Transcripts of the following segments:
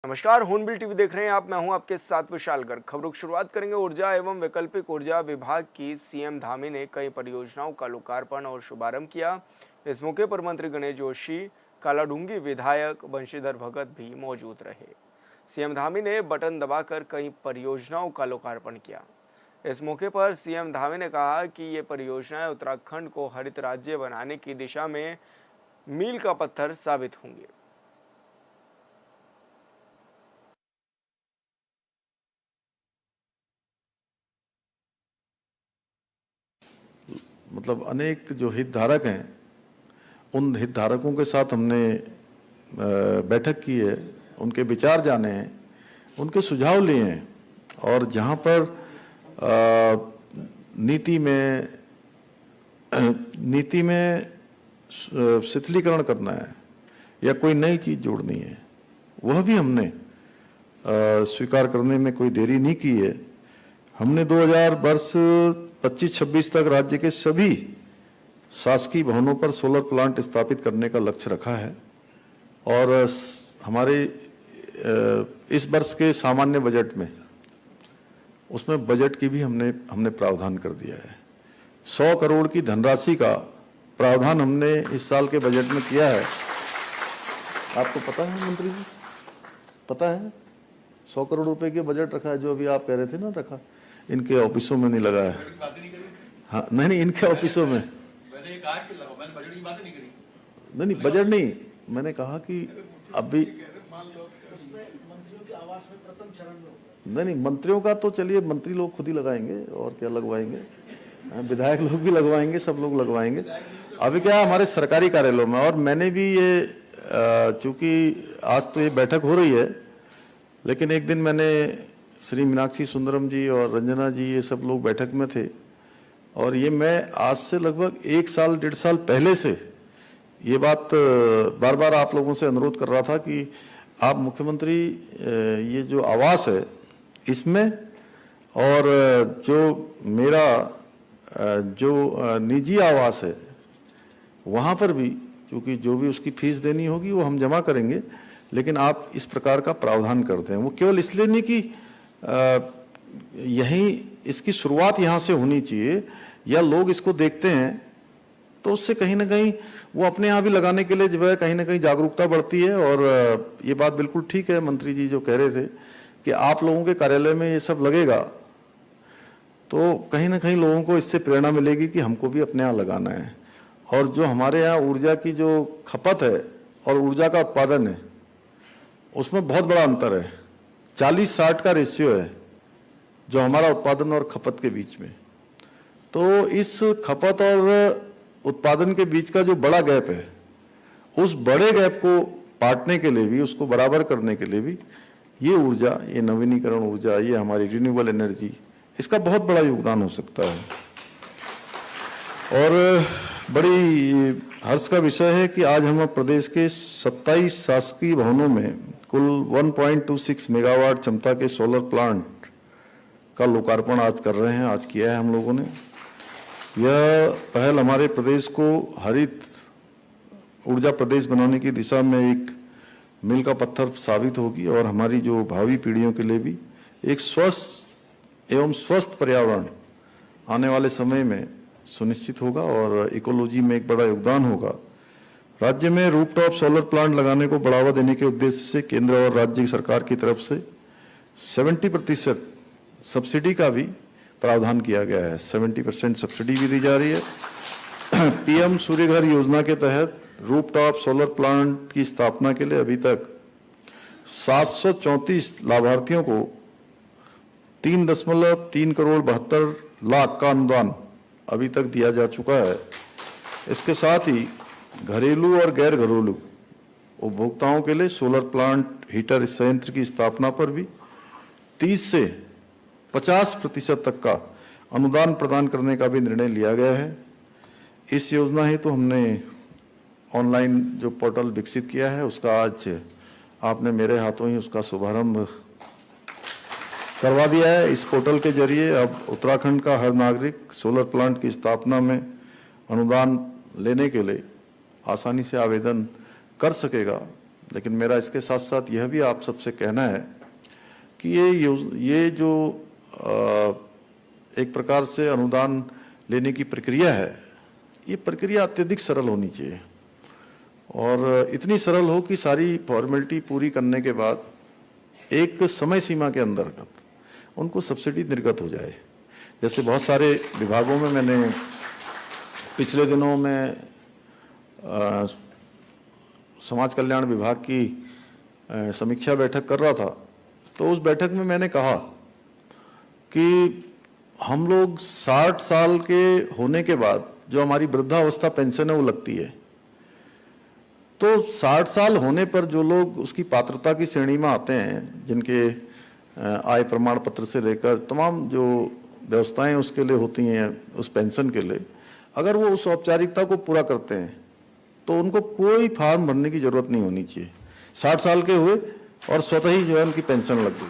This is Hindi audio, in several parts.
नमस्कार, हॉर्नबिल टीवी देख रहे हैं आप। मैं हूं आपके साथ विशाल गर्ग। खबरों की शुरुआत करेंगे। ऊर्जा एवं वैकल्पिक ऊर्जा विभाग की सीएम धामी ने कई परियोजनाओं का लोकार्पण और शुभारंभ किया। इस मौके पर मंत्री गणेश जोशी, कालाडूंगी विधायक बंशीधर भगत भी मौजूद रहे। सीएम धामी ने बटन दबाकर कई परियोजनाओं का लोकार्पण किया। इस मौके पर सीएम धामी ने कहा कि ये परियोजनाएं उत्तराखंड को हरित राज्य बनाने की दिशा में मील का पत्थर साबित होंगे। मतलब अनेक जो हितधारक हैं, उन हितधारकों के साथ हमने बैठक की है, उनके विचार जाने हैं, उनके सुझाव लिए हैं और जहाँ पर नीति में शिथिलीकरण करना है या कोई नई चीज़ जोड़नी है, वह भी हमने स्वीकार करने में कोई देरी नहीं की है। हमने 2000 वर्ष 25-26 तक राज्य के सभी शासकीय भवनों पर सोलर प्लांट स्थापित करने का लक्ष्य रखा है और हमारे इस वर्ष के सामान्य बजट में उसमें बजट की भी हमने प्रावधान कर दिया है। 100 करोड़ की धनराशि का प्रावधान हमने इस साल के बजट में किया है। आपको पता है मंत्री जी, पता है 100 करोड़ रुपए के बजट रखा है, जो अभी आप कह रहे थे ना रखा, इनके ऑफिसों में नहीं लगा है। हाँ नहीं, इनके ऑफिसों में मैंने कहा कि मैंने बजट की बात नहीं करी। नहीं बजट नहीं, मैंने कहा कि अभी मंत्रियों के आवास में प्रथम चरण में नहीं, मंत्रियों का तो चलिए मंत्री लोग खुद ही लगाएंगे और क्या लगवाएंगे, विधायक लोग भी लगवाएंगे, सब लोग लगवाएंगे। अभी क्या हमारे सरकारी कार्यालयों में, और मैंने भी ये चूंकि आज तो ये बैठक हो रही है, लेकिन एक दिन मैंने श्री मीनाक्षी सुंदरम जी और रंजना जी ये सब लोग बैठक में थे और ये मैं आज से लगभग 1 साल 1.5 साल पहले से ये बात बार बार आप लोगों से अनुरोध कर रहा था कि आप मुख्यमंत्री ये जो आवास है इसमें और जो मेरा जो निजी आवास है वहाँ पर भी, क्योंकि जो भी उसकी फीस देनी होगी वो हम जमा करेंगे, लेकिन आप इस प्रकार का प्रावधान करते हैं। वो केवल इसलिए नहीं कि यहीं इसकी शुरुआत यहाँ से होनी चाहिए या लोग इसको देखते हैं तो उससे कहीं ना कहीं वो अपने यहाँ भी लगाने के लिए जो है कहीं ना कहीं जागरूकता बढ़ती है। और ये बात बिल्कुल ठीक है मंत्री जी जो कह रहे थे कि आप लोगों के कार्यालय में ये सब लगेगा तो कहीं ना कहीं लोगों को इससे प्रेरणा मिलेगी कि हमको भी अपने यहाँ लगाना है। और जो हमारे यहाँ ऊर्जा की जो खपत है और ऊर्जा का उत्पादन है उसमें बहुत बड़ा अंतर है। 40-60 का रेशियो है जो हमारा उत्पादन और खपत के बीच में। तो इस खपत और उत्पादन के बीच का जो बड़ा गैप है, उस बड़े गैप को पाटने के लिए भी, उसको बराबर करने के लिए भी ये ऊर्जा, ये नवीनीकरण ऊर्जा, ये हमारी रिन्यूएबल एनर्जी, इसका बहुत बड़ा योगदान हो सकता है। और बड़ी हर्ष का विषय है कि आज हम प्रदेश के 27 शासकीय भवनों में कुल 1.26 मेगावाट क्षमता के सोलर प्लांट का लोकार्पण आज कर रहे हैं। आज किया है हम लोगों ने। यह पहल हमारे प्रदेश को हरित ऊर्जा प्रदेश बनाने की दिशा में एक मील का पत्थर साबित होगी और हमारी जो भावी पीढ़ियों के लिए भी एक स्वस्थ पर्यावरण आने वाले समय में सुनिश्चित होगा और इकोलॉजी में एक बड़ा योगदान होगा। राज्य में रूफटॉप सोलर प्लांट लगाने को बढ़ावा देने के उद्देश्य से केंद्र और राज्य सरकार की तरफ से 70% सब्सिडी का भी प्रावधान किया गया है। 70% सब्सिडी भी दी जा रही है। पीएम सूर्य घर योजना के तहत रूफटॉप सोलर प्लांट की स्थापना के लिए अभी तक 734 लाभार्थियों को 3.3 करोड़ 72 लाख का अनुदान अभी तक दिया जा चुका है। इसके साथ ही घरेलू और गैर घरेलू उपभोक्ताओं के लिए सोलर प्लांट हीटर संयंत्र की स्थापना पर भी 30 से 50% तक का अनुदान प्रदान करने का भी निर्णय लिया गया है। इस योजना हेतु तो हमने ऑनलाइन जो पोर्टल विकसित किया है उसका आज आपने मेरे हाथों ही उसका शुभारंभ करवा दिया है। इस पोर्टल के जरिए अब उत्तराखंड का हर नागरिक सोलर प्लांट की स्थापना में अनुदान लेने के लिए आसानी से आवेदन कर सकेगा। लेकिन मेरा इसके साथ साथ यह भी आप सबसे कहना है कि ये जो एक प्रकार से अनुदान लेने की प्रक्रिया है, ये प्रक्रिया अत्यधिक सरल होनी चाहिए और इतनी सरल हो कि सारी फॉर्मेलिटी पूरी करने के बाद एक समय सीमा के अंतर्गत उनको सब्सिडी निर्गत हो जाए। जैसे बहुत सारे विभागों में मैंने पिछले दिनों में समाज कल्याण विभाग की समीक्षा बैठक कर रहा था, तो उस बैठक में मैंने कहा कि हम लोग 60 साल के होने के बाद जो हमारी वृद्धावस्था पेंशन है वो लगती है, तो 60 साल होने पर जो लोग उसकी पात्रता की श्रेणी में आते हैं, जिनके आय प्रमाण पत्र से लेकर तमाम जो व्यवस्थाएं उसके लिए होती हैं उस पेंशन के लिए, अगर वो उस औपचारिकता को पूरा करते हैं तो उनको कोई फॉर्म भरने की जरूरत नहीं होनी चाहिए। 60 साल के हुए और स्वतः ही जो है उनकी पेंशन लग गई।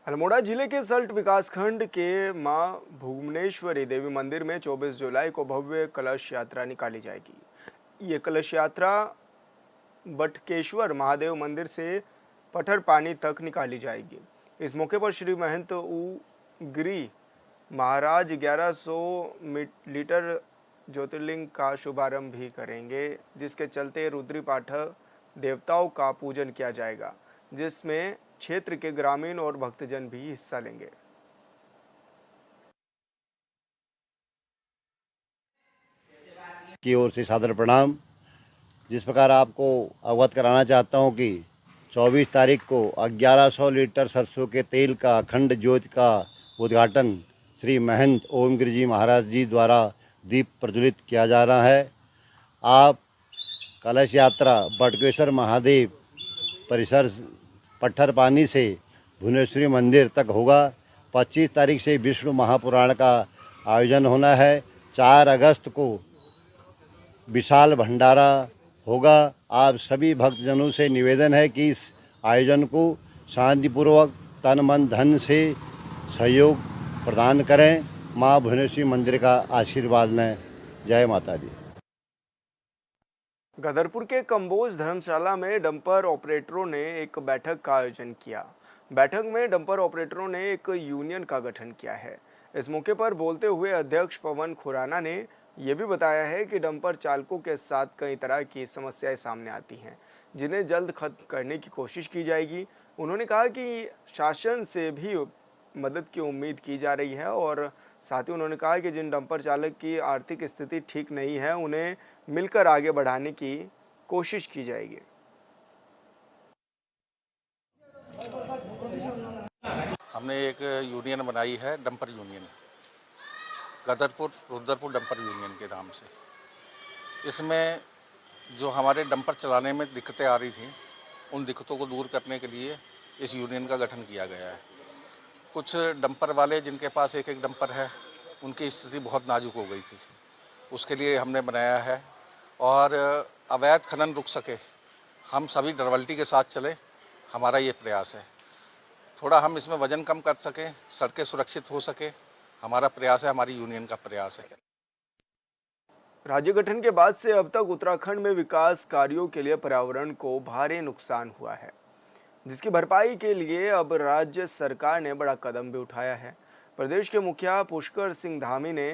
अल्मोड़ा जिले के सल्ट विकासखंड के मां भुवनेश्वरी देवी मंदिर में 24 जुलाई को भव्य कलश यात्रा निकाली जाएगी। ये कलश यात्रा बटकेश्वर महादेव मंदिर से पठर पानी तक निकाली जाएगी। इस मौके पर श्री महंत उग्री महाराज 1100 लीटर ज्योतिर्लिंग का शुभारंभ भी करेंगे, जिसके चलते रुद्री पाठक देवताओं का पूजन किया जाएगा, जिसमें क्षेत्र के ग्रामीण और भक्तजन भी हिस्सा लेंगे। की ओर से सादर प्रणाम। जिस प्रकार आपको अवगत कराना चाहता हूं कि 24 तारीख को 1100 लीटर सरसों के तेल का अखंड ज्योति का उद्घाटन श्री महंत ओमगिरी जी महाराज जी द्वारा दीप प्रज्वलित किया जा रहा है। आप कलश यात्रा बटकेश्वर महादेव परिसर पत्थर पानी से भुवनेश्वरी मंदिर तक होगा। 25 तारीख से विष्णु महापुराण का आयोजन होना है। 4 अगस्त को विशाल भंडारा होगा। आप सभी भक्तजनों से निवेदन है कि इस आयोजन को शांतिपूर्वक तन मन धन से सहयोग प्रदान करें। माँ भुवनेश्वरी मंदिर का आशीर्वाद लें। जय माता दी। गदरपुर के कंबोज धर्मशाला में डंपर ऑपरेटरों ने एक बैठक का आयोजन किया। बैठक में डंपर ऑपरेटरों ने एक यूनियन का गठन किया है। इस मौके पर बोलते हुए अध्यक्ष पवन खुराना ने यह भी बताया है कि डंपर चालकों के साथ कई तरह की समस्याएं सामने आती हैं, जिन्हें जल्द खत्म करने की कोशिश की जाएगी। उन्होंने कहा कि शासन से भी मदद की उम्मीद की जा रही है और साथ ही उन्होंने कहा कि जिन डंपर चालक की आर्थिक स्थिति ठीक नहीं है, उन्हें मिलकर आगे बढ़ाने की कोशिश की जाएगी। हमने एक यूनियन बनाई है, dumper union, Gadarpur Rudrapur dumper union के नाम से। इसमें जो हमारे डंपर चलाने में दिक्कतें आ रही थी, उन दिक्कतों को दूर करने के लिए इस यूनियन का गठन किया गया है। कुछ डंपर वाले जिनके पास एक एक डंपर है, उनकी स्थिति बहुत नाजुक हो गई थी, उसके लिए हमने बनाया है। और अवैध खनन रुक सके, हम सभी डरवल्टी के साथ चले, हमारा ये प्रयास है। थोड़ा हम इसमें वजन कम कर सकें, सड़कें सुरक्षित हो सके, हमारा प्रयास है, हमारी यूनियन का प्रयास है। राज्य गठन के बाद से अब तक उत्तराखंड में विकास कार्यों के लिए पर्यावरण को भारी नुकसान हुआ है, जिसकी भरपाई के लिए अब राज्य सरकार ने बड़ा कदम भी उठाया है। प्रदेश के मुखिया पुष्कर सिंह धामी ने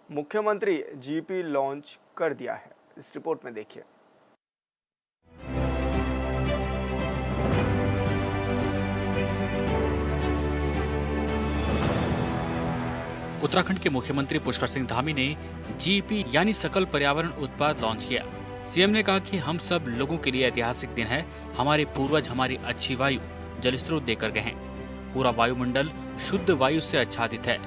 मुख्यमंत्री जीपी लॉन्च कर दिया है। इस रिपोर्ट में देखिए। उत्तराखंड के मुख्यमंत्री पुष्कर सिंह धामी ने जीपी यानी सकल पर्यावरण उत्पाद लॉन्च किया। सीएम ने कहा कि हम सब लोगों के लिए ऐतिहासिक दिन है। हमारे पूर्वज हमारी अच्छी वायु जल स्रोत देकर गए हैं। पूरा वायुमंडल शुद्ध वायु से आच्छादित है,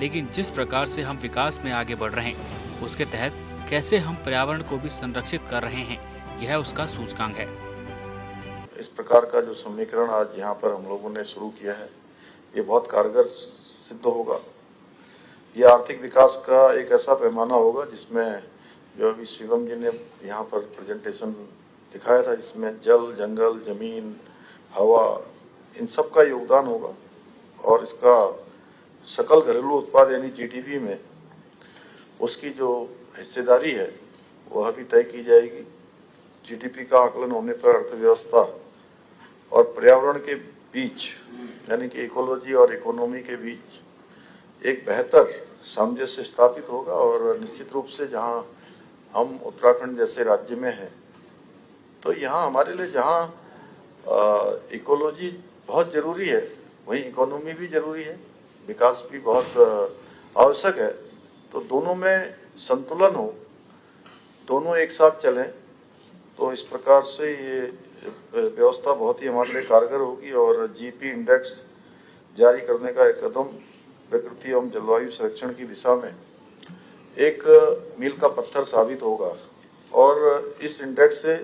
लेकिन जिस प्रकार से हम विकास में आगे बढ़ रहे हैं, उसके तहत कैसे हम पर्यावरण को भी संरक्षित कर रहे हैं, यह उसका सूचकांक है। इस प्रकार का जो समीकरण आज यहाँ पर हम लोगों ने शुरू किया है, ये बहुत कारगर सिद्ध होगा। ये आर्थिक विकास का एक ऐसा पैमाना होगा जिसमें जो अभी शिवम जी ने यहाँ पर प्रेजेंटेशन दिखाया था, जिसमें जल, जंगल, जमीन, हवा, इन सब का योगदान होगा। और इसका सकल घरेलू उत्पाद यानी जीडीपी में उसकी जो हिस्सेदारी है वह भी तय की जाएगी। जीडीपी का आकलन होने पर अर्थव्यवस्था और पर्यावरण के बीच यानी कि इकोलॉजी और इकोनॉमी के बीच एक बेहतर सामंजस्य स्थापित होगा। और निश्चित रूप से जहां हम उत्तराखंड जैसे राज्य में हैं तो यहाँ हमारे लिए जहाँ इकोलॉजी बहुत जरूरी है वहीं इकोनॉमी भी जरूरी है, विकास भी बहुत आवश्यक है। तो दोनों में संतुलन हो, दोनों एक साथ चलें तो इस प्रकार से ये व्यवस्था बहुत ही हमारे लिए कारगर होगी। और जीपी इंडेक्स जारी करने का एक कदम प्रकृति एवं जलवायु संरक्षण की दिशा में एक मील का पत्थर साबित होगा। और इस इंडेक्स से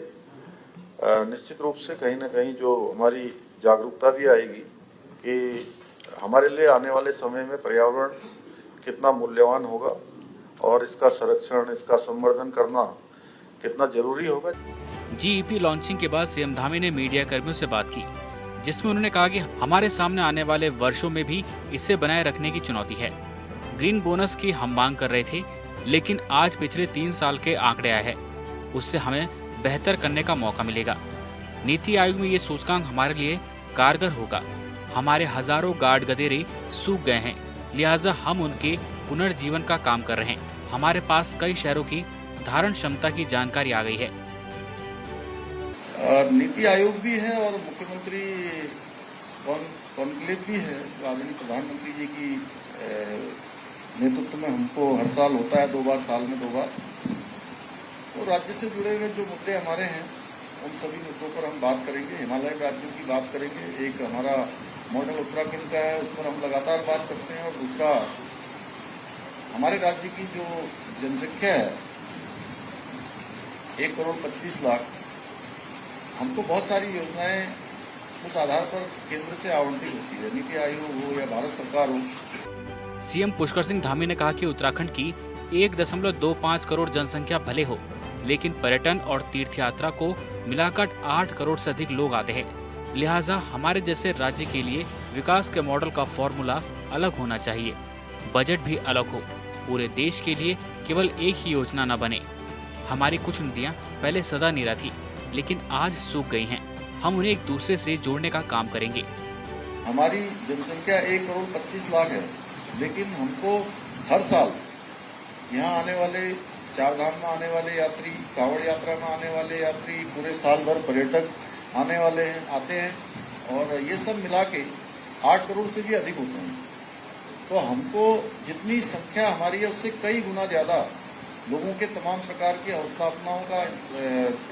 निश्चित रूप से कहीं ना कहीं जो हमारी जागरूकता भी आएगी कि हमारे लिए आने वाले समय में पर्यावरण कितना मूल्यवान होगा और इसका संरक्षण, इसका संवर्धन करना कितना जरूरी होगा। जीईपी लॉन्चिंग के बाद सीएम धामी ने मीडिया कर्मियों से बात की, जिसमें उन्होंने कहा कि हमारे सामने आने वाले वर्षों में भी इसे बनाए रखने की चुनौती है। ग्रीन बोनस की हम मांग कर रहे थे, लेकिन आज पिछले 3 साल के आंकड़े आए हैं, उससे हमें बेहतर करने का मौका मिलेगा। नीति आयोग में ये सूचकांक हमारे लिए कारगर होगा। हमारे हजारों गाड गदेरे सूख गए हैं, लिहाजा हम उनके पुनर्जीवन का काम कर रहे हैं। हमारे पास कई शहरों की धारण क्षमता की जानकारी आ गई है। नीति आयोग भी है और मुख्यमंत्री कॉन्क्लेव भी है, आदरणीय प्रधानमंत्री जी की नेतृत्व में हमको हर साल होता है 2 बार, साल में 2 बार। तो राज्य से जुड़े हुए जो मुद्दे हमारे हैं उन सभी मुद्दों पर हम बात करेंगे। हिमालयन राज्यों की बात करेंगे, एक हमारा मॉडल उत्तराखंड का है, उस पर हम लगातार बात करते हैं। और दूसरा हमारे राज्य की जो जनसंख्या है 1,25,00,000, हमको बहुत सारी योजनाएं उस आधार पर केंद्र से आवंटित होती है, नीति आयोग हो या भारत सरकार हो। सीएम पुष्कर सिंह धामी ने कहा कि उत्तराखंड की 1.25 करोड़ जनसंख्या भले हो, लेकिन पर्यटन और तीर्थ यात्रा को मिलाकर 8 करोड़ से अधिक लोग आते हैं। लिहाजा हमारे जैसे राज्य के लिए विकास के मॉडल का फॉर्मूला अलग होना चाहिए, बजट भी अलग हो। पूरे देश के लिए केवल एक ही योजना न बने। हमारी कुछ नदियां पहले सदा नीरा थी, लेकिन आज सूख गई हैं। हम उन्हें एक दूसरे से जोड़ने का काम करेंगे। हमारी जनसंख्या 1,25,00,000 है, लेकिन हमको हर साल यहाँ आने वाले, चारधाम में आने वाले यात्री, कांवड़ यात्रा में आने वाले यात्री, पूरे साल भर पर्यटक आने वाले हैं, आते हैं, और ये सब मिला के 8 करोड़ से भी अधिक होते हैं। तो हमको जितनी संख्या हमारी है उससे कई गुना ज़्यादा लोगों के तमाम प्रकार की अवस्थापनाओं का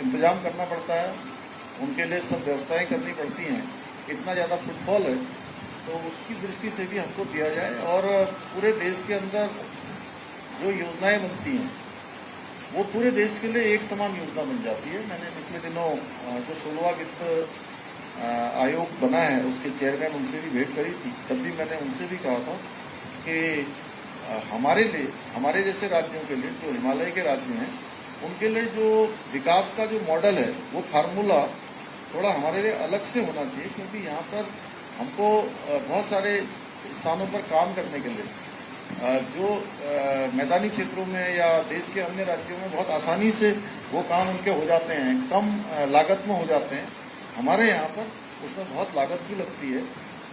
इंतजाम करना पड़ता है, उनके लिए सब व्यवस्थाएं करनी पड़ती हैं। इतना ज़्यादा फुटफॉल है, तो उसकी दृष्टि से भी हमको दिया जाए। और पूरे देश के अंदर जो योजनाएं बनती हैं वो पूरे देश के लिए एक समान योजना बन जाती है। मैंने पिछले दिनों जो 16वां वित्त आयोग बना है उसके चेयरमैन, उनसे भी भेंट करी थी, तब भी मैंने उनसे भी कहा था कि हमारे लिए, हमारे जैसे राज्यों के लिए, जो हिमालय के राज्य हैं, उनके लिए जो विकास का जो मॉडल है वो फार्मूला थोड़ा हमारे लिए अलग से होना चाहिए, क्योंकि यहाँ पर हमको बहुत सारे स्थानों पर काम करने के लिए जो मैदानी क्षेत्रों में या देश के अन्य राज्यों में बहुत आसानी से वो काम उनके हो जाते हैं, कम लागत में हो जाते हैं। हमारे यहाँ पर उसमें बहुत लागत भी लगती है,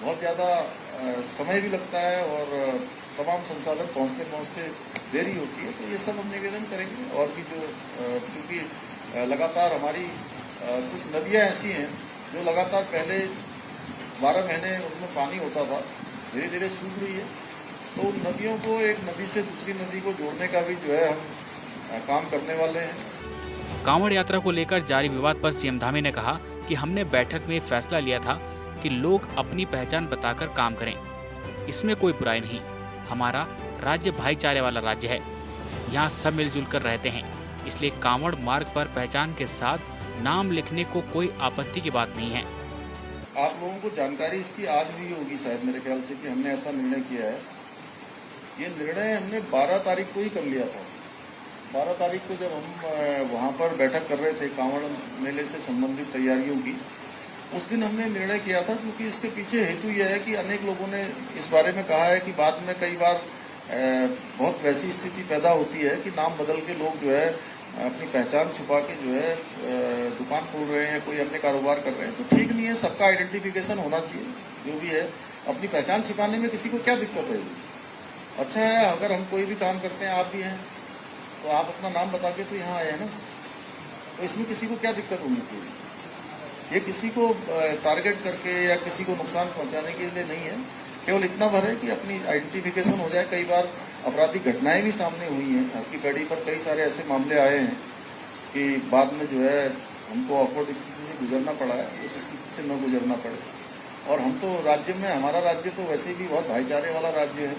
बहुत ज़्यादा समय भी लगता है और तमाम संसाधन पहुँचते पहुँचते देरी होती है। तो ये सब हम निवेदन करेंगे। और भी जो क्योंकि लगातार हमारी कुछ नदियाँ ऐसी हैं जो लगातार पहले 12 महीने उनमें पानी होता था, धीरे धीरे सूख रही है। तो उन नदियों को, एक नदी से दूसरी नदी को जोड़ने का भी जो है हम काम करने वाले हैं। कांवड़ यात्रा को लेकर जारी विवाद पर सीएम धामी ने कहा कि हमने बैठक में फैसला लिया था कि लोग अपनी पहचान बताकर काम करें, इसमें कोई बुराई नहीं। हमारा राज्य भाईचारे वाला राज्य है, यहाँ सब मिलजुल कर रहते हैं, इसलिए कांवड़ मार्ग पर पहचान के साथ नाम लिखने को कोई आपत्ति की बात नहीं है। आप लोगों को जानकारी इसकी आज भी होगी शायद, मेरे ख्याल से, कि हमने ऐसा निर्णय किया है। ये निर्णय हमने 12 तारीख को ही कर लिया था। 12 तारीख को जब हम वहाँ पर बैठक कर रहे थे कांवड़ मेले से संबंधित तैयारियों की, उस दिन हमने निर्णय किया था, क्योंकि इसके पीछे हेतु यह है कि अनेक लोगों ने इस बारे में कहा है कि बाद में कई बार बहुत वैसी स्थिति पैदा होती है कि नाम बदल के लोग जो है अपनी पहचान छुपा के जो है दुकान खोल रहे हैं, कोई अन्य कारोबार कर रहे हैं, तो ठीक नहीं है। सबका आइडेंटिफिकेशन होना चाहिए, जो भी है। अपनी पहचान छिपाने में किसी को क्या दिक्कत है? अच्छा है, अगर हम कोई भी काम करते हैं, आप भी हैं, तो आप अपना नाम बता के तो यहाँ आए हैं ना, तो इसमें किसी को क्या दिक्कत होनी चाहिए? ये किसी को टारगेट करके या किसी को नुकसान पहुंचाने के लिए नहीं है। केवल इतना भर है कि अपनी आइडेंटिफिकेशन हो जाए। कई बार आपराधिक घटनाएं भी सामने हुई हैं, आपकी पेड़ी पर कई सारे ऐसे मामले आए हैं कि बाद में जो है हमको ऑकवर्ड स्थिति से गुजरना पड़ा है, उस स्थिति से न गुजरना पड़े। और हम तो राज्य में, हमारा राज्य तो वैसे भी बहुत भाईचारे वाला राज्य है।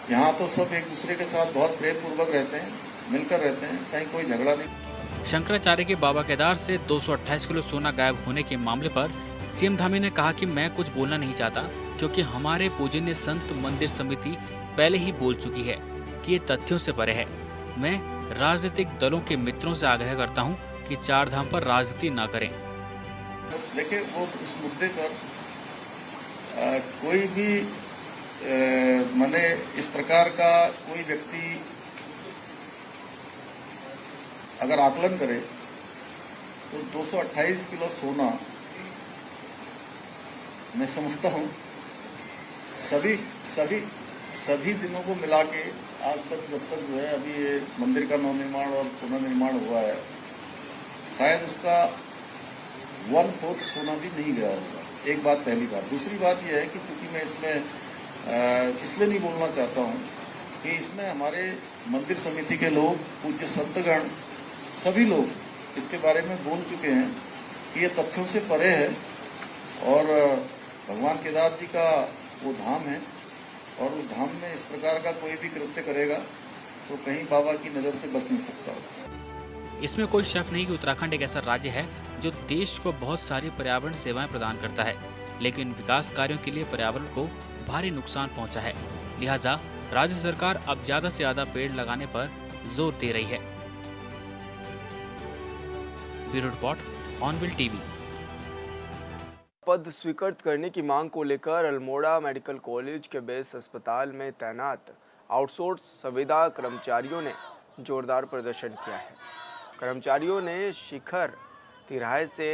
यहाँ तो सब एक दूसरे के साथ बहुत प्रेम पूर्वक रहते हैं, मिलकर रहते हैं, कहीं कोई झगड़ा नहीं। शंकराचार्य के बाबा केदार से 228 किलो सोना गायब होने के मामले पर सीएम धामी ने कहा कि मैं कुछ बोलना नहीं चाहता, क्योंकि हमारे पूजनीय संत मंदिर समिति पहले ही बोल चुकी है कि ये तथ्यों से परे है। मैं राजनीतिक दलों के मित्रों से आग्रह करता हूं कि चार धाम पर राजनीति न करें। देखिए, वो इस मुद्दे पर कोई भी माने इस प्रकार का कोई व्यक्ति अगर आकलन करे तो 228 किलो सोना, मैं समझता हूं सभी दिनों को मिला के आज तक, जब तक जो है अभी ये मंदिर का नवनिर्माण और पुनर्निर्माण हुआ है, शायद उसका 1/4 सोना भी नहीं गया होगा। एक बात, पहली बात। दूसरी बात यह है कि क्योंकि मैं इसमें इसलिए नहीं बोलना चाहता हूं कि इसमें हमारे मंदिर समिति के लोग, पूज्य संतगण, सभी लोग इसके बारे में बोल चुके हैं कि ये तथ्यों से परे है और भगवान केदार जी का वो धाम है, और उस धाम में इस प्रकार का कोई भी कृत्य करेगा तो कहीं बाबा की नजर से बच नहीं सकता। इसमें कोई शक नहीं कि उत्तराखंड एक ऐसा राज्य है जो देश को बहुत सारी पर्यावरण सेवाएं प्रदान करता है, लेकिन विकास कार्यों के लिए पर्यावरण को भारी नुकसान पहुंचा है। लिहाजा राज्य सरकार अब ज्यादा से ज्यादा पेड़ लगाने पर जोर दे रही है। ब्यूरो रिपोर्ट, ऑनविल टीवी। पद स्वीकृत करने की मांग को लेकर अल्मोड़ा मेडिकल कॉलेज के बेस अस्पताल में तैनात आउटसोर्स संविदा कर्मचारियों ने जोरदार प्रदर्शन किया है। कर्मचारियों ने शिखर तिराहे से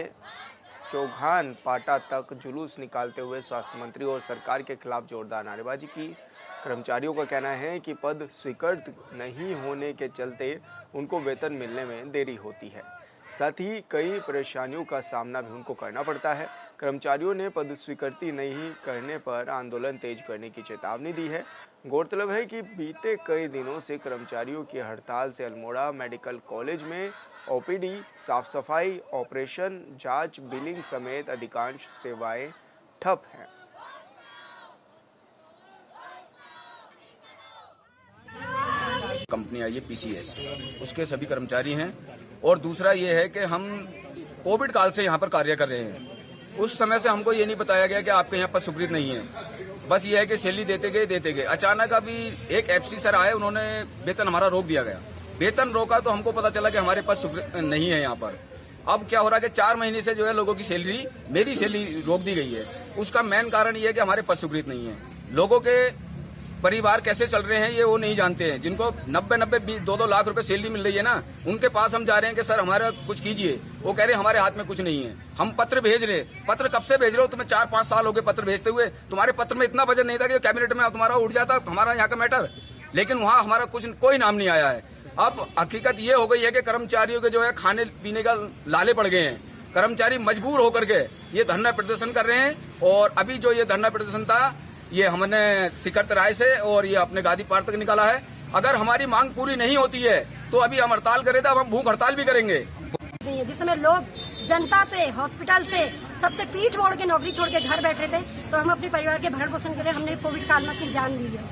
चौघान पाटा तक जुलूस निकालते हुए स्वास्थ्य मंत्री और सरकार के खिलाफ जोरदार नारेबाजी की। कर्मचारियों का कहना है कि पद स्वीकृत नहीं होने के चलते उनको वेतन मिलने में देरी होती है, साथ ही कई परेशानियों का सामना भी उनको करना पड़ता है। कर्मचारियों ने पद स्वीकृति नहीं करने पर आंदोलन तेज करने की चेतावनी दी है। गौरतलब है कि बीते कई दिनों से कर्मचारियों की हड़ताल से अल्मोड़ा मेडिकल कॉलेज में ओपीडी, साफ सफाई, ऑपरेशन, जांच, बिलिंग समेत अधिकांश सेवाएं ठप हैं। कंपनी आई है पीसीएस, उसके सभी कर्मचारी हैं। और दूसरा ये है कि हम कोविड काल से यहाँ पर कार्य कर रहे हैं। उस समय से हमको ये नहीं बताया गया कि आपके यहाँ पर स्वीकृत नहीं है। बस ये है कि सैलरी देते गए। अचानक अभी एक एफसी सर आए, उन्होंने वेतन हमारा रोक दिया गया। वेतन रोका तो हमको पता चला कि हमारे पास स्वीकृत नहीं है यहाँ पर। अब क्या हो रहा है कि 4 महीने से जो है लोगों की सैलरी, मेरी सैलरी रोक दी गई है। उसका मेन कारण ये है कि हमारे पास स्वीकृत नहीं है। लोगों के परिवार कैसे चल रहे हैं ये वो नहीं जानते हैं। जिनको 90-20 2-2 लाख रुपए सैलरी मिल रही है ना, उनके पास हम जा रहे हैं कि सर हमारा कुछ कीजिए। वो कह रहे हैं हमारे हाथ में कुछ नहीं है। हम पत्र भेज रहे, पत्र कब से भेज रहे हो? तुम्हें 4-5 साल हो गए पत्र भेजते हुए। तुम्हारे पत्र में इतना वजन नहीं था कि कैबिनेट में तुम्हारा उठ जाता हमारा यहाँ का मैटर, लेकिन वहाँ हमारा कोई नाम नहीं आया है। अब हकीकत ये हो गई है कि कर्मचारियों के जो है खाने पीने का लाले पड़ गए हैं। कर्मचारी मजबूर होकर के ये धरना प्रदर्शन कर रहे हैं। और अभी जो ये धरना प्रदर्शन था, ये हमने शिखर तिराहे से और ये अपने गादी पार तक निकाला है। अगर हमारी मांग पूरी नहीं होती है तो अभी हम हड़ताल करें, अब हम भूख हड़ताल भी करेंगे। जिसमें लोग जनता से, हॉस्पिटल से, सबसे पीठ मोड़ के नौकरी छोड़ के घर बैठ रहे थे, तो हम अपने परिवार के भरण पोषण के लिए हमने कोविड काल में अपनी जान दी है।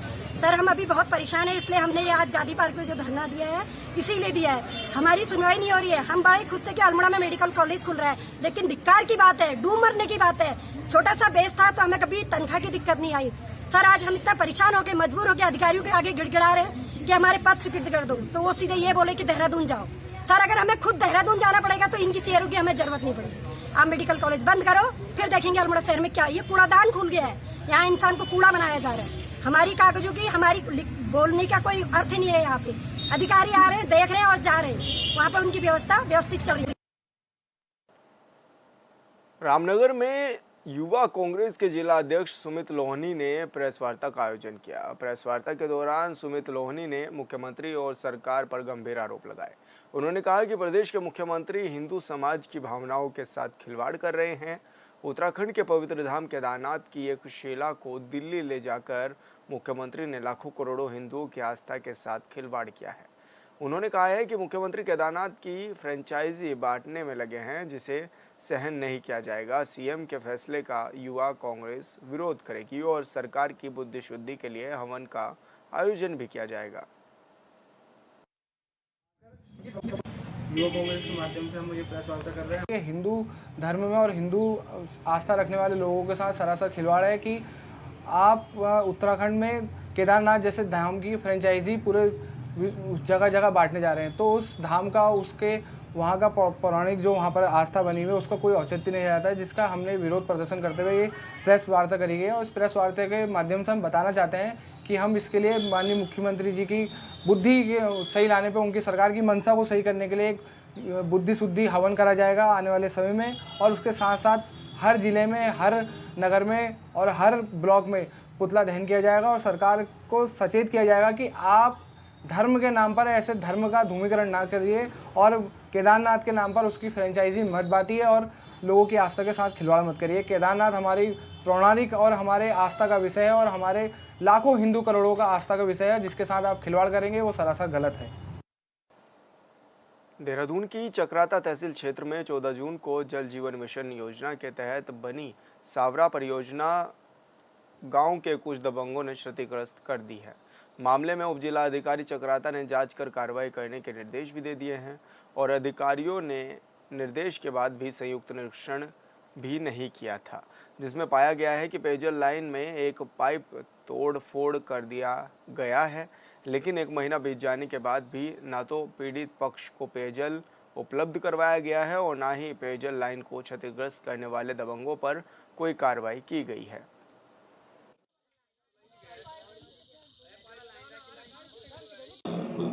सर, हम अभी बहुत परेशान है, इसलिए हमने ये आज गादी पार्क में जो धरना दिया है इसीलिए दिया है। हमारी सुनवाई नहीं हो रही है। हम बड़े खुश थे कि अल्मोड़ा में मेडिकल कॉलेज खुल रहा है, लेकिन धिक्कार की बात है, डूब मरने की बात है। छोटा सा बेस था तो हमें कभी तनख्वाह की दिक्कत नहीं आई। सर, आज हम इतना परेशान होकर मजबूर होकर अधिकारियों के आगे गिड़गिड़ा रहे हैं कि हमारे पद स्वीकृत कर दो, तो वो सीधे ये बोले कि देहरादून जाओ। सर, अगर हमें खुद देहरादून जाना पड़ेगा तो इनकी चेयरों की हमें जरूरत नहीं पड़ेगी। आप मेडिकल कॉलेज बंद करो, फिर देखेंगे अल्मोड़ा शहर में क्या। ये कूड़ादान खुल गया है, यहाँ इंसान को कूड़ा बनाया जा रहा है। हमारी कागजों की, हमारी बोलने का कोई अर्थ नहीं है यहाँ पे। अधिकारी आ रहे हैं, देख रहे हैं और जा रहे हैं। वहाँ पर उनकी व्यवस्था व्यवस्थित चल रही है। रामनगर में युवा कांग्रेस के जिला अध्यक्ष सुमित लोहनी ने प्रेस वार्ता का आयोजन किया। प्रेस वार्ता के दौरान सुमित लोहनी ने मुख्यमंत्री और सरकार पर गंभीर आरोप लगाए। उन्होंने कहा कि प्रदेश के मुख्यमंत्री हिंदू समाज की भावनाओं के साथ खिलवाड़ कर रहे हैं। उत्तराखंड के पवित्र धाम केदारनाथ की एक शिला को दिल्ली ले जाकर मुख्यमंत्री ने लाखों करोड़ों हिंदुओं की आस्था के साथ खिलवाड़ किया है। उन्होंने कहा है कि मुख्यमंत्री केदारनाथ की फ्रेंचाइजी बांटने में लगे हैं, जिसे सहन नहीं किया जाएगा। सीएम के फैसले का युवा कांग्रेस विरोध करेगी और सरकार की बुद्धि शुद्धि के लिए हवन का आयोजन भी किया जाएगा। युवा कांग्रेस के माध्यम से हम ये प्रेस वार्ता कर रहे हैं कि हिंदू धर्म में और हिंदू आस्था रखने वाले लोगों के साथ सरासर खिलवाड़ है कि आप उत्तराखंड में केदारनाथ जैसे धाम की फ्रेंचाइजी पूरे उस जगह जगह बांटने जा रहे हैं। तो उस धाम का, उसके वहाँ का पौराणिक जो वहाँ पर आस्था बनी हुई है, उसका कोई औचित्य नहीं जाता है, जिसका हमने विरोध प्रदर्शन करते हुए ये प्रेस वार्ता करी गई है। और इस प्रेस वार्ता के माध्यम से हम बताना चाहते हैं कि हम इसके लिए माननीय मुख्यमंत्री जी की बुद्धि सही लाने पे, उनकी सरकार की मंशा को सही करने के लिए एक बुद्धि शुद्धि हवन करा जाएगा आने वाले समय में। और उसके साथ साथ हर जिले में, हर नगर में और हर ब्लॉक में पुतला दहन किया जाएगा और सरकार को सचेत किया जाएगा कि आप धर्म के नाम पर ऐसे धर्म का धूमीकरण ना करिए और केदारनाथ के नाम पर उसकी फ्रेंचाइजी मत बांटिए और लोगों की आस्था के साथ खिलवाड़ मत करिए। केदारनाथ हमारी पौराणिक और हमारे आस्था का विषय है और हमारे लाखों हिंदू करोड़ों का आस्था का विषय है। जिसके साथ आप खिलवाड़ करेंगे वो सरासर गलत है। देहरादून की चक्राता तहसील क्षेत्र में 14 जून को जल जीवन मिशन योजना के तहत बनी सावरा परियोजना गांव के कुछ दबंगों ने क्षतिग्रस्त कर दी है। मामले में उप जिला अधिकारी चक्राता ने जांच कर कार्रवाई करने के निर्देश भी दे दिए हैं और अधिकारियों ने निर्देश के बाद भी संयुक्त निरीक्षण भी नहीं किया था, जिसमें पाया गया है कि पेयजल लाइन में एक पाइप तोड़ फोड़ कर दिया गया है। लेकिन एक महीना बीत जाने के बाद भी ना तो पीड़ित पक्ष को पेयजल उपलब्ध करवाया गया है और ना ही पेयजल लाइन को क्षतिग्रस्त करने वाले दबंगों पर कोई कार्रवाई की गई है।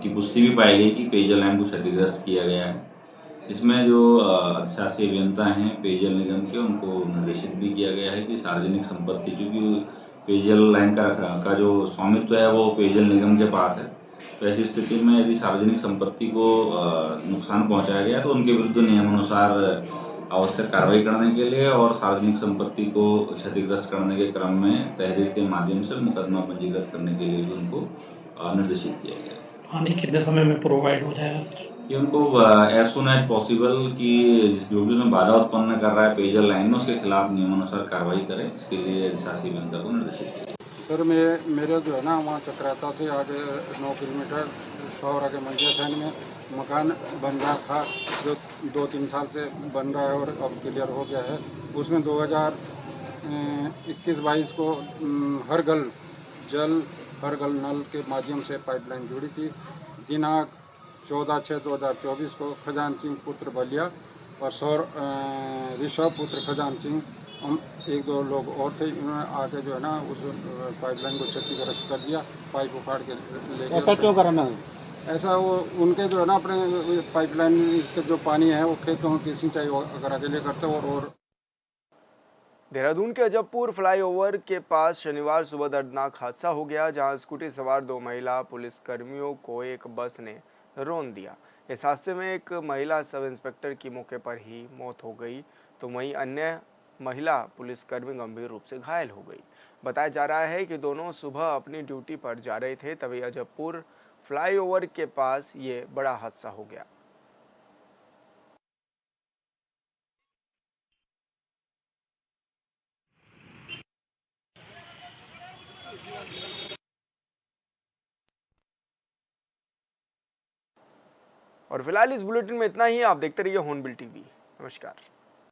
की पुष्टि भी पाई गई कि पेयजल लाइन को क्षतिग्रस्त किया गया है। इसमें जो शासी अभियंता हैं पेयजल निगम के, उनको निर्देशित भी किया गया है कि सार्वजनिक संपत्ति, चूँकि पेयजल लाइन का जो स्वामित्व है वो पेयजल निगम के पास है, तो ऐसी स्थिति में यदि सार्वजनिक संपत्ति को नुकसान पहुंचाया गया तो उनके विरुद्ध नियमानुसार आवश्यक कार्रवाई करने के लिए और सार्वजनिक संपत्ति को क्षतिग्रस्त करने के क्रम में तहरीर के माध्यम से मुकदमा पंजीकृत करने के लिए भी उनको निर्देशित किया गया है। आने कितने समय में प्रोवाइड हो जाएगा सर? ये उनको एज सुन एज पॉसिबल कि जो भी उसमें बाधा उत्पन्न कर रहा है पेयजल लाइन में, उसके खिलाफ नियमानुसार कार्रवाई करें, इसके लिए शासी अभियंता को निर्देशित किया। सर मेरे जो है ना वहाँ चक्राता से आगे 9 किलोमीटर शौरा के मंजिल में मकान बन रहा था, जो 2-3 साल से बन रहा है और अब क्लियर हो गया है। उसमें 2021-22 को हर घर नल के माध्यम से पाइपलाइन जुड़ी थी। दिनांक 14/6/2024 को खजान सिंह पुत्र बलिया और ऋषभ पुत्र खजान सिंह, हम 1-2 लोग और थे, इन्होंने आके जो है ना उस पाइपलाइन को क्षतिग्रस्त कर दिया, पाइप उखाड़ के ले गए। ऐसा क्यों करना है? ऐसा वो उनके जो है ना अपने पाइपलाइन के जो पानी है वो खेतों की सिंचाई वगैरह के लिए करते और देहरादून के अजबपुर फ्लाईओवर के पास शनिवार सुबह दर्दनाक हादसा हो गया, जहां स्कूटी सवार 2 महिला पुलिसकर्मियों को एक बस ने रौंद दिया। इस हादसे में एक महिला सब इंस्पेक्टर की मौके पर ही मौत हो गई, तो वहीं अन्य महिला पुलिसकर्मी गंभीर रूप से घायल हो गई। बताया जा रहा है कि दोनों सुबह अपनी ड्यूटी पर जा रहे थे, तभी अजबपुर फ्लाईओवर के पास ये बड़ा हादसा हो गया। और फिलहाल इस बुलेटिन में इतना ही। आप देखते रहिए हॉर्नबिल टीवी। नमस्कार।